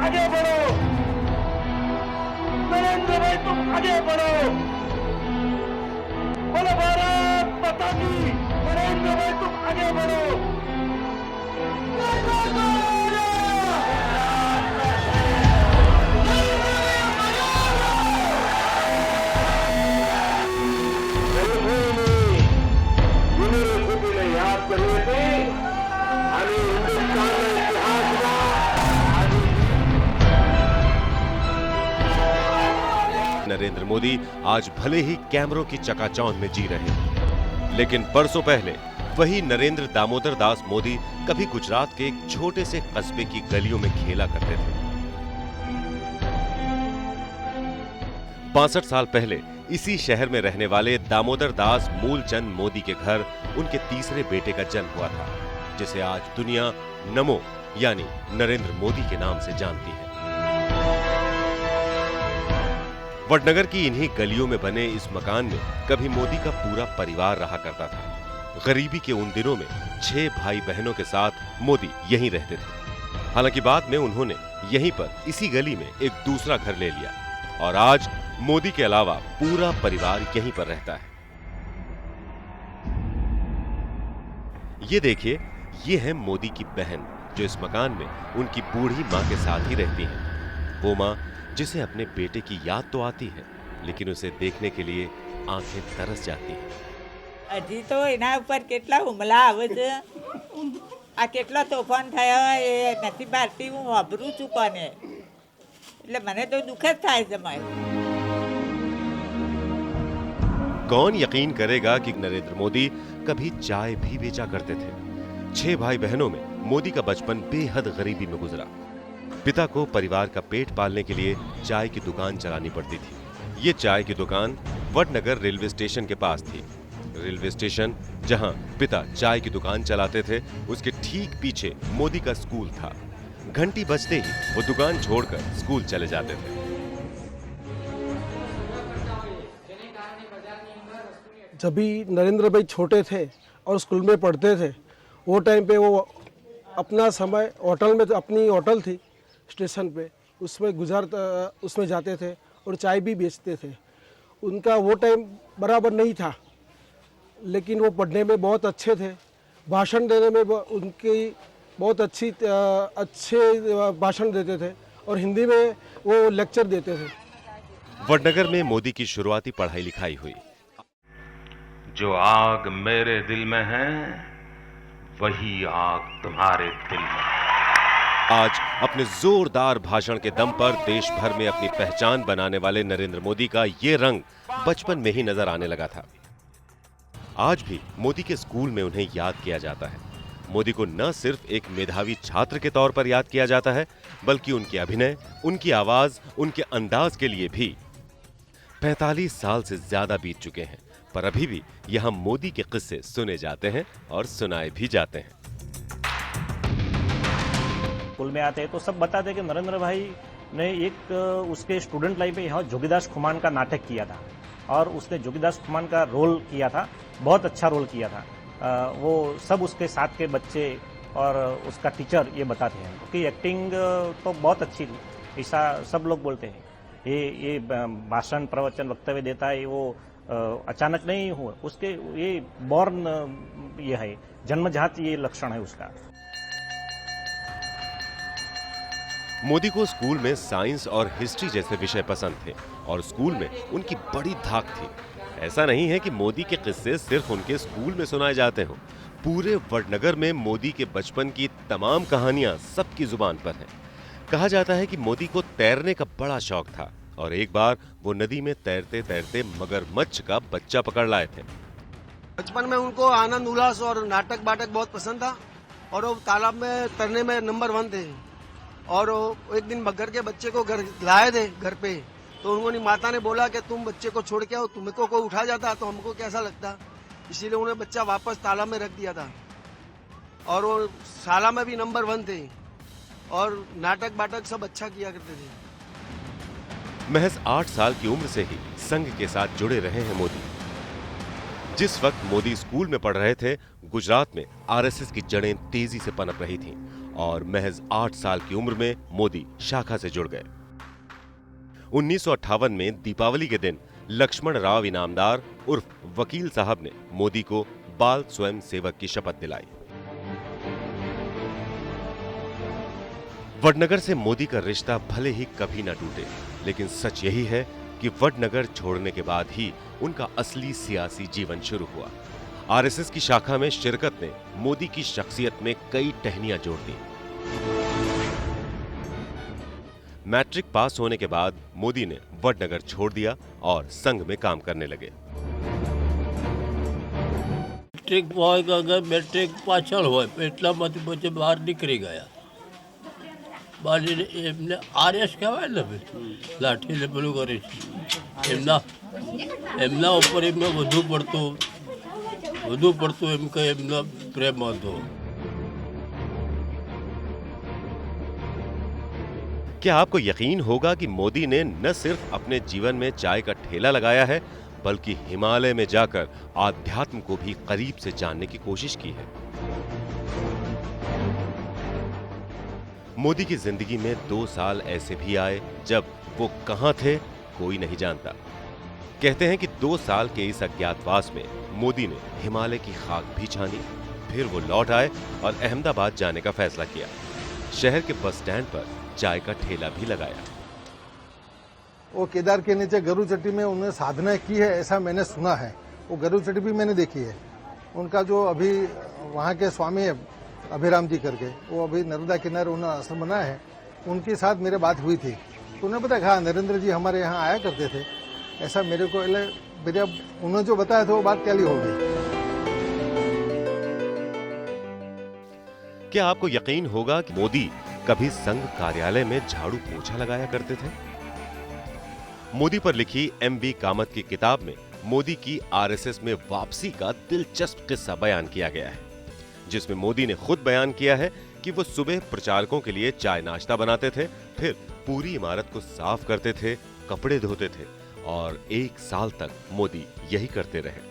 आगे बढ़ो, नरेंद्र भाई तुम आगे बढ़ो, बोलो भारत माता की, नरेंद्र भाई तुम आगे बढ़ो। युनिवर्सिटीने याद करी होती आणि हिंदुस्थानના ઇતિહાસમાં नरेंद्र मोदी आज भले ही कैमरों की चकाचौंध में जी रहे हैं, लेकिन बरसों पहले वही नरेंद्र दामोदर दास मोदी कभी गुजरात के एक छोटे से कस्बे की गलियों में खेला करते थे। 62 साल पहले इसी शहर में रहने वाले दामोदर दास मूलचंद मोदी के घर उनके तीसरे बेटे का जन्म हुआ था, जिसे आज दुनिया नमो यानी नरेंद्र मोदी के नाम से जानती है। वडनगर की इन्हीं गलियों में बने इस मकान में कभी मोदी का पूरा परिवार रहा करता था। गरीबी के उन दिनों में 6 भाई बहनों के साथ मोदी यहीं रहते थे। हालांकि बाद में उन्होंने यहीं पर इसी गली में एक दूसरा घर ले लिया और आज मोदी के अलावा पूरा परिवार यहीं पर रहता है। ये देखिए, ये है मोदी की बहन जो इस मकान में उनकी बूढ़ी माँ के साथ ही रहती है। वो माँ जिसे अपने बेटे की याद तो आती है, लेकिन उसे देखने के लिए आंखें तरस जाती हैं। હજી તો એના ઉપર કેટલા હુમલા આવે છે, આ કેટલો તોફાન થયો એ નથી ભારતી, હું વાપરું છું કોને, એટલે મને તો દુઃખ જ થાય છે મારે। कौन यकीन करेगा कि नरेंद्र मोदी कभी चाय भी बेचा करते थे। 6 भाई बहनों में मोदी का बचपन बेहद गरीबी में गुजरा। पिता को परिवार का पेट पालने के लिए चाय की दुकान चलानी पड़ती थी। ये चाय की दुकान वडनगर रेलवे स्टेशन के पास थी। रेलवे स्टेशन जहां पिता चाय की दुकान चलाते थे, उसके ठीक पीछे मोदी का स्कूल था। घंटी बजते ही वो दुकान छोड़कर स्कूल चले जाते थे। जब भी नरेंद्र भाई छोटे थे और स्कूल में पढ़ते थे, वो टाइम पे वो अपना समय होटल में, तो अपनी होटल थी स्टेशन पे, उसमें जाते थे और चाय भी बेचते थे। उनका वो टाइम बराबर नहीं था, लेकिन वो पढ़ने में बहुत अच्छे थे, भाषण देने में उनकी बहुत अच्छे भाषण देते थे और हिंदी में वो लेक्चर देते थे। वडनगर में मोदी की शुरुआती पढ़ाई लिखाई हुई। जो आग मेरे दिल में है, वही आग तुम्हारे दिल में। आज अपने जोरदार भाषण के दम पर देश भर में अपनी पहचान बनाने वाले नरेंद्र मोदी का ये रंग बचपन में ही नजर आने लगा था। आज भी मोदी के स्कूल में उन्हें याद किया जाता है। मोदी को न सिर्फ एक मेधावी छात्र के तौर पर याद किया जाता है, बल्कि उनके अभिनय, उनकी आवाज, उनके अंदाज के लिए भी। 45 साल से ज्यादा बीत चुके हैं, पर अभी भी यहाँ मोदी के किस्से सुने जाते हैं और सुनाए भी जाते हैं। स्कूल में आते हैं तो सब बताते हैं कि नरेंद्र भाई ने एक उसके स्टूडेंट लाइफ में यहाँ जोगीदास खुमान का नाटक किया था और उसने जोगीदास खुमान का रोल किया था, बहुत अच्छा रोल किया था। वो सब उसके साथ के बच्चे और उसका टीचर ये बताते हैं कि एक्टिंग तो बहुत अच्छी थी, ऐसा सब लोग बोलते हैं। ये भाषण, प्रवचन, वक्तव्य देता है, वो अचानक नहीं हुआ, उसके ये बॉर्न ये है, जन्मजात ये लक्षण है उसका। मोदी को स्कूल में साइंस और हिस्ट्री जैसे विषय पसंद थे और स्कूल में उनकी बड़ी धाक थी। ऐसा नहीं है कि मोदी के किस्से सिर्फ उनके स्कूल में सुनाए जाते हों। पूरे वडनगर में मोदी के बचपन की तमाम कहानियां सबकी जुबान पर हैं। कहा जाता है कि मोदी को तैरने का बड़ा शौक था और एक बार वो नदी में तैरते तैरते मगरमच्छ का बच्चा पकड़ लाए थे। बचपन में उनको आनंद उल्लास और नाटक बाटक बहुत पसंद था और वो तालाब में तैरने में नंबर 1 थे। और एक दिन मगर के बच्चे को घर लाए थे घर पे, तो उन्होंने माता ने बोला कि तुम बच्चे को छोड़ के आओ, तुमको कोई उठा जाता तो हमको कैसा लगता, इसीलिए उन्हें बच्चा वापस तालाब में रख दिया था। और वो शाला में भी नंबर 1 थे और नाटक बाटक सब अच्छा किया करते थे। महज 8 साल की उम्र से ही संघ के साथ जुड़े रहे हैं मोदी। जिस वक्त मोदी स्कूल में पढ़ रहे थे, गुजरात में आरएसएस की जड़ें तेजी से पनप रही थीं और महज 8 साल की उम्र में मोदी शाखा से जुड़ गए। 1958 में दीपावली के दिन लक्ष्मण राव इनामदार उर्फ वकील साहब ने मोदी को बाल स्वयं सेवक की शपथ दिलाई। वडनगर से मोदी का रिश्ता भले ही कभी न टूटे, लेकिन सच यही है कि वडनगर छोड़ने के बाद ही उनका असली सियासी जीवन शुरू हुआ। आरएसएस की शाखा में शिरकत ने मोदी की शख्सियत में कई टहनियां जोड़ दी। मैट्रिक पास होने के बाद मोदी ने वडनगर छोड़ दिया और संघ में काम करने लगे। મેટ્રિક પાછળ હોય એટલામાંથી પછી બહાર નીકળી ગયા. બહાર એમને આરએસ કહેવાય ને લાઠીને પેલું કરે છે એમના ઉપર એમને વધુ પડતું એમ કે એમનો પ્રેમ હતો. क्या आपको यकीन होगा कि मोदी ने न सिर्फ अपने जीवन में चाय का ठेला लगाया है, बल्कि हिमालय में जाकर आध्यात्म को भी करीब से जानने की कोशिश की है। मोदी की जिंदगी में 2 साल ऐसे भी आए जब वो कहां थे कोई नहीं जानता। कहते हैं कि 2 साल के इस अज्ञातवास में मोदी ने हिमालय की खाक भी छानी, फिर वो लौट आए और अहमदाबाद जाने का फैसला किया। शहर के बस स्टैंड पर चाय का ठेला भी लगाया। वो केदार के नीचे गरु चट्टी में उन्होंने साधना की है, ऐसा मैंने सुना है। वो गरु चट्टी भी मैंने देखी है। उनका जो अभी वहाँ के स्वामी है अभिराम जी करके, वो अभी नर्मदा किनारे उन्होंने आश्रम बनाया है, उनके साथ मेरे बात हुई थी तो उन्हें पता कहा नरेंद्र जी हमारे यहाँ आया करते थे, ऐसा मेरे को उन्होंने जो बताया था वो बात कैली हो गई। क्या आपको यकीन होगा कि मोदी कभी संघ कार्यालय में झाड़ू पोछा लगाया करते थे? मोदी पर लिखी एम.बी. कामत की किताब में मोदी की आरएसएस में वापसी का दिलचस्प किस्सा बयान किया गया है, जिसमें मोदी ने खुद बयान किया है कि वो सुबह प्रचारकों के लिए चाय नाश्ता बनाते थे, फिर पूरी इमारत को साफ करते थे, कपड़े धोते थे और 1 साल तक मोदी यही करते रहे।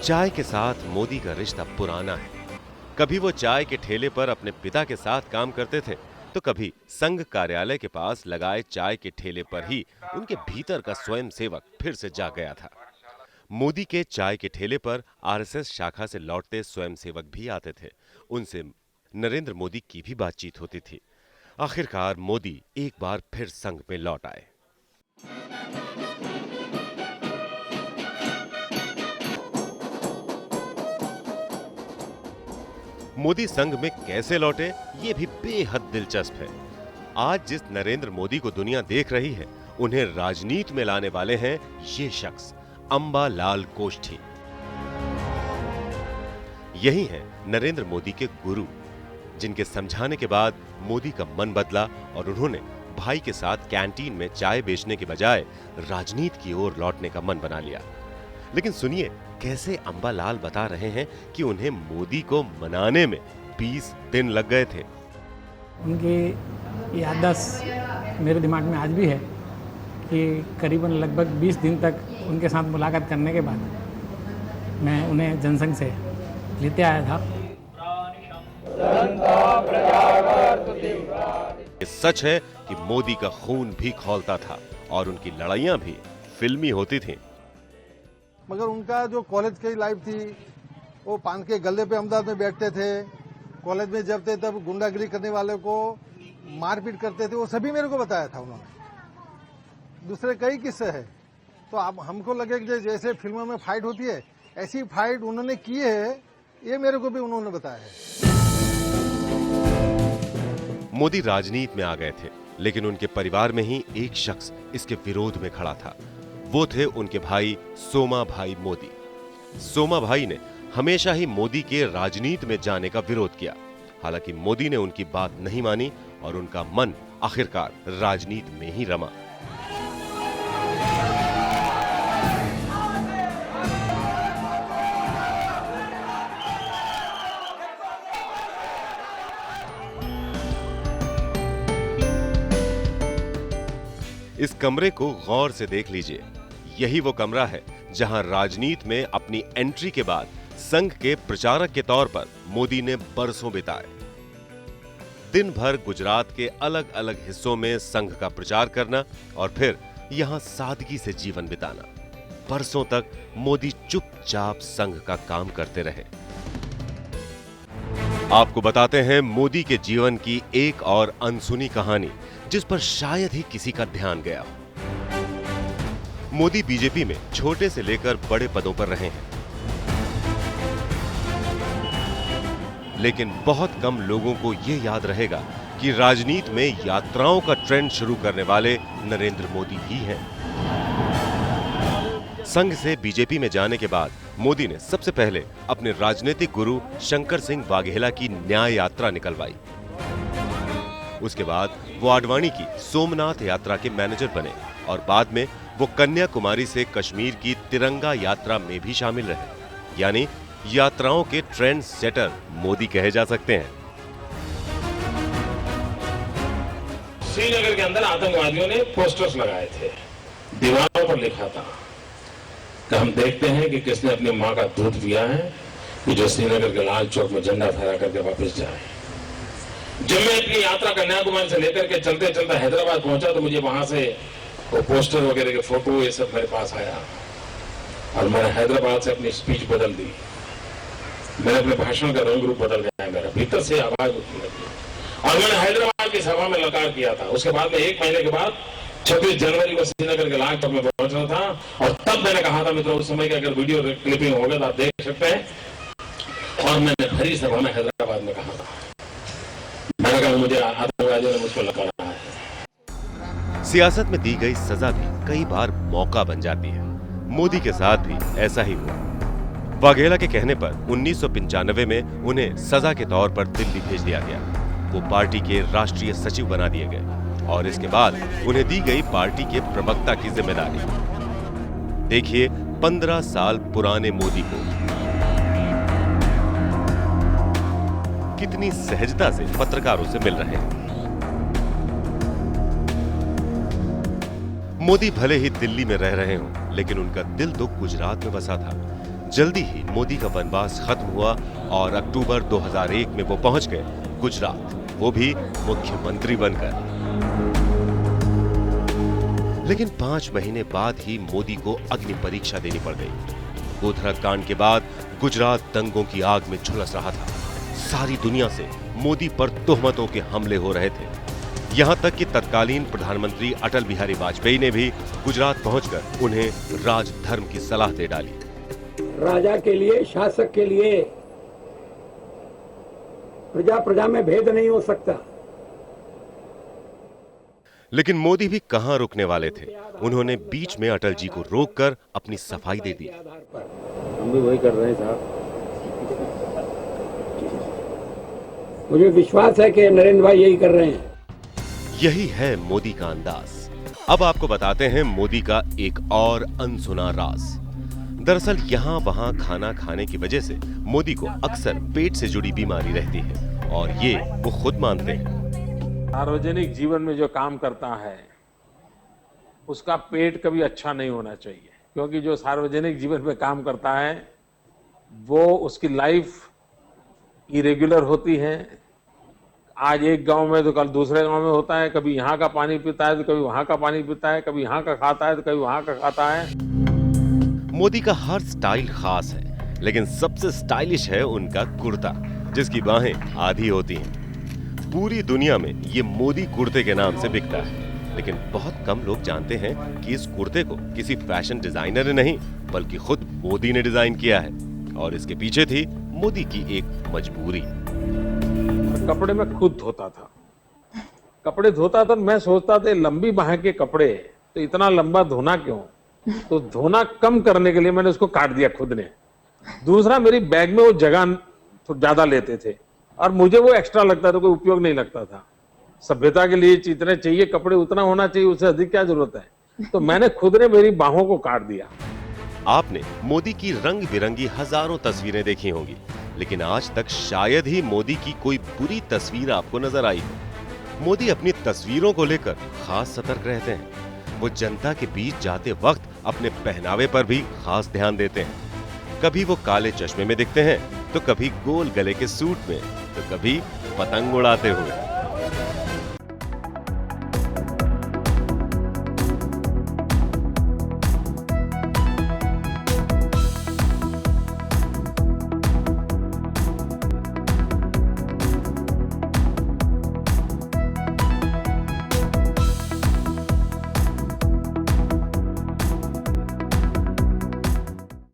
चाय के साथ मोदी का रिश्ता पुराना है। कभी वो चाय के ठेले पर अपने पिता के साथ काम करते थे, तो कभी संघ कार्यालय के पास लगाए चाय के ठेले पर ही उनके भीतर का स्वयं सेवक फिर से जाग गया था। मोदी के चाय के ठेले पर आरएसएस शाखा से लौटते स्वयं सेवक भी आते थे। उनसे नरेंद्र मोदी की भी बातचीत होती थी। आखिरकार मोदी एक बार फिर संघ में लौट आए। मोदी संघ में कैसे लौटे, ये भी बेहद दिलचस्प है। आज जिस नरेंद्र मोदी को दुनिया देख रही है, उन्हें राजनीति में लाने वाले हैं ये शख्स अंबालाल गोष्ठी। यही हैं नरेंद्र मोदी के गुरु, जिनके समझाने के बाद मोदी का मन बदला और उन्होंने भाई के साथ कैंटीन में चाय बेचने के बजाय राजनीति की ओर लौटने का मन बना लिया। लेकिन सुनिए कैसे अंबालाल बता रहे हैं कि उन्हें मोदी को मनाने में 20 दिन लग गए थे। उनकी याददाश्त मेरे दिमाग में आज भी है कि करीबन लगभग 20 दिन तक उनके साथ मुलाकात करने के बाद मैं उन्हें जनसंघ से लेते आया था। ये सच है कि मोदी का खून भी खौलता था और उनकी लड़ाइयां भी फिल्मी होती थीं। मगर उनका जो कॉलेज की लाइफ थी, वो पान के गले पे अहमदाबाद में बैठते थे, कॉलेज में जब थे तब गुंडागिरी करने वाले को मारपीट करते थे, वो सभी मेरे को बताया था उन्होंने। दूसरे कई किस्से हैं। तो अब हमको लगे कि जैसे फिल्मों में फाइट होती है, ऐसी फाइट उन्होंने की है, ये मेरे को भी उन्होंने बताया है। मोदी राजनीति में आ गए थे, लेकिन उनके परिवार में ही एक शख्स इसके विरोध में खड़ा था। वो थे उनके भाई सोमा भाई मोदी। सोमा भाई ने हमेशा ही मोदी के राजनीति में जाने का विरोध किया। हालांकि मोदी ने उनकी बात नहीं मानी और उनका मन आखिरकार राजनीति में ही रमा। इस कमरे को गौर से देख लीजिए। यही वो कमरा है जहां राजनीति में अपनी एंट्री के बाद संघ के प्रचारक के तौर पर मोदी ने बरसों बिताए। दिन भर गुजरात के अलग अलग हिस्सों में संघ का प्रचार करना और फिर यहां सादगी से जीवन बिताना। बरसों तक मोदी चुपचाप संघ का काम करते रहे। आपको बताते हैं मोदी के जीवन की एक और अनसुनी कहानी, जिस पर शायद ही किसी का ध्यान गया हो। मोदी बीजेपी में छोटे से लेकर बड़े पदों पर रहे हैं, लेकिन बहुत कम लोगों को यह याद रहेगा कि राजनीति में यात्राओं का ट्रेंड शुरू करने वाले नरेंद्र मोदी ही हैं। संघ से बीजेपी में जाने के बाद मोदी ने सबसे पहले अपने राजनीतिक गुरु शंकर सिंह वाघेला की न्याय यात्रा निकलवाई। उसके बाद वो आडवाणी की सोमनाथ यात्रा के मैनेजर बने और बाद में वो कन्याकुमारी से कश्मीर की तिरंगा यात्रा में भी शामिल रहे। यानी यात्राओं के ट्रेंड सेटर मोदी कहे जा सकते हैं। श्रीनगर के अंदर आतंकवादियों ने पोस्टर्स लगाए थे, दीवारों पर लिखा था कि हम देखते हैं कि किसने अपनी मां का दूध पिया है कि जो श्रीनगर के लाल चौक में झंडा फहरा करके वापस जाए। जब मैं अपनी यात्रा कन्याकुमारी से लेकर के चलते चलते हैदराबाद पहुंचा तो मुझे वहां से वो पोस्टर वगैरह के फोटो ये सब मेरे पास आया और मैंने हैदराबाद से अपनी स्पीच बदल दी। मैंने अपने भाषण का रंग रूप बदल गया, मेरा भीतर से आवाज उठने लगी और मैंने हैदराबाद की सभा में लकार किया था। उसके बाद में 1 महीने के बाद 26 जनवरी को श्रीनगर के लाल चौक में पहुंचना था और तब मैंने कहा था मित्रों, उस समय की अगर वीडियो क्लिपिंग होगा तो आप देख सकते हैं। और मैंने भरी सभा में हैदराबाद में कहा था, मैंने कहा मुझे आतंकवादियों ने मुझको लकारा है। सियासत में दी गई सजा भी कई बार मौका बन जाती है। मोदी के साथ भी ऐसा ही हुआ। वाघेला के कहने पर 1995 में उन्हें सजा के तौर पर दिल्ली भेज दिया गया। वो पार्टी के राष्ट्रीय सचिव बना दिए गए और इसके बाद उन्हें दी गई पार्टी के प्रवक्ता की जिम्मेदारी। देखिए 15 साल पुराने मोदी को कितनी सहजता से पत्रकारों से मिल रहे हैं। मोदी भले ही दिल्ली में रह रहे हों, लेकिन उनका दिल तो गुजरात में बसा था। जल्दी ही मोदी का वनवास खत्म हुआ और अक्टूबर 2001 में वो पहुंच गए गुजरात, वो भी मुख्यमंत्री बनकर। लेकिन 5 महीने बाद ही मोदी को अग्नि परीक्षा देनी पड़ गई। गोधरा कांड के बाद गुजरात दंगों की आग में झुलस रहा था। सारी दुनिया से मोदी पर तोहमतों के हमले हो रहे थे। यहां तक कि तत्कालीन प्रधानमंत्री अटल बिहारी वाजपेयी ने भी गुजरात पहुंचकर उन्हें राजधर्म की सलाह दे डाली। राजा के लिए, शासक के लिए प्रजा प्रजा में भेद नहीं हो सकता। लेकिन मोदी भी कहां रुकने वाले थे। उन्होंने बीच में अटल जी को रोककर अपनी सफाई दे दी। हम भी वही कर रहे हैं साहब। मुझे विश्वास है कि नरेंद्र भाई यही कर रहे हैं। यही है मोदी का अंदाज। अब आपको बताते हैं मोदी का एक और अनसुना राज। दरअसल यहाँ वहाँ खाना खाने की वजह से मोदी को अक्सर पेट से जुड़ी बीमारी रहती है और ये वो खुद मानते हैं। सार्वजनिक जीवन में जो काम करता है उसका पेट कभी अच्छा नहीं होना चाहिए, क्योंकि जो सार्वजनिक जीवन में काम करता है वो उसकी लाइफ इरेगुलर होती है। आज एक गांव में तो कल दूसरे गांव में होता है, कभी यहाँ का पानी पीता है तो कभी वहां का पानी पीता है, कभी यहाँ का खाता है तो कभी वहां का खाता है। मोदी का हर स्टाइल खास है, लेकिन सबसे स्टाइलिश है उनका कुर्ता, जिसकी बाहें आधी होती हैं। पूरी दुनिया में ये मोदी कुर्ते के नाम से बिकता है, लेकिन बहुत कम लोग जानते हैं कि इस कुर्ते को किसी फैशन डिजाइनर ने नहीं बल्कि खुद मोदी ने डिजाइन किया है और इसके पीछे थी मोदी की एक मजबूरी। कपड़े में खुद धोता था, कपड़े धोता था। मैं सोचता था लंबी बाह के कपड़े तो इतना लंबा धोना क्यों, तो धोना कम करने के लिए मैंने उसको काट दिया खुद ने। दूसरा, मेरी बैग में वो जगह तो ज्यादा लेते थे और मुझे वो एक्स्ट्रा लगता था, कोई उपयोग नहीं लगता था। सभ्यता के लिए जितने चाहिए कपड़े उतना होना चाहिए, उससे अधिक क्या जरूरत है। तो मैंने खुद ने मेरी बाहों को काट दिया। आपने मोदी की रंग बिरंगी हजारों तस्वीरें देखी होंगी, लेकिन आज तक शायद ही मोदी की कोई बुरी तस्वीर आपको नजर आई हो। मोदी अपनी तस्वीरों को लेकर खास सतर्क रहते हैं। वो जनता के बीच जाते वक्त अपने पहनावे पर भी खास ध्यान देते हैं। कभी वो काले चश्मे में दिखते हैं, तो कभी गोल गले के सूट में, तो कभी पतंग उड़ाते हुए।